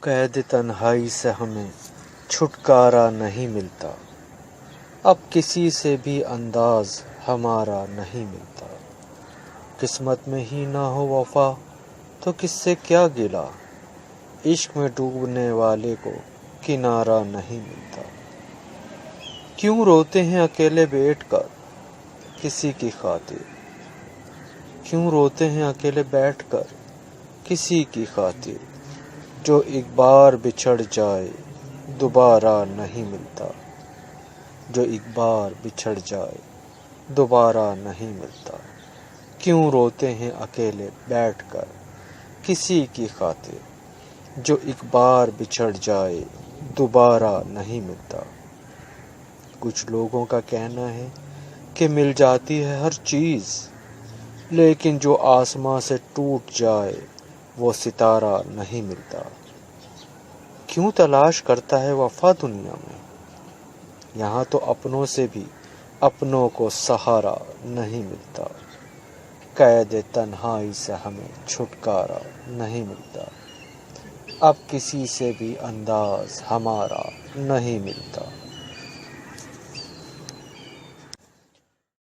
قید تنہائی سے ہمیں چھٹکارا نہیں ملتا، اب کسی سے بھی انداز ہمارا نہیں ملتا۔ قسمت میں ہی نہ ہو وفا تو کس سے کیا گلہ، عشق میں ڈوبنے والے کو کنارہ نہیں ملتا۔ کیوں روتے ہیں اکیلے بیٹھ کر کسی کی خاطر، کیوں روتے ہیں اکیلے بیٹھ کر کسی کی خاطر، جو ایک بار بچھڑ جائے دوبارہ نہیں ملتا، جو ایک بار بچھڑ جائے دوبارہ نہیں ملتا۔ کیوں روتے ہیں اکیلے بیٹھ کر کسی کی خاطر، جو ایک بار بچھڑ جائے دوبارہ نہیں ملتا۔ کچھ لوگوں کا کہنا ہے کہ مل جاتی ہے ہر چیز، لیکن جو آسماں سے ٹوٹ جائے وہ ستارہ نہیں ملتا۔ کیوں تلاش کرتا ہے وفا دنیا میں، یہاں تو اپنوں سے بھی اپنوں کو سہارا نہیں ملتا۔ قید تنہائی سے ہمیں چھٹکارا نہیں ملتا، اب کسی سے بھی انداز ہمارا نہیں ملتا۔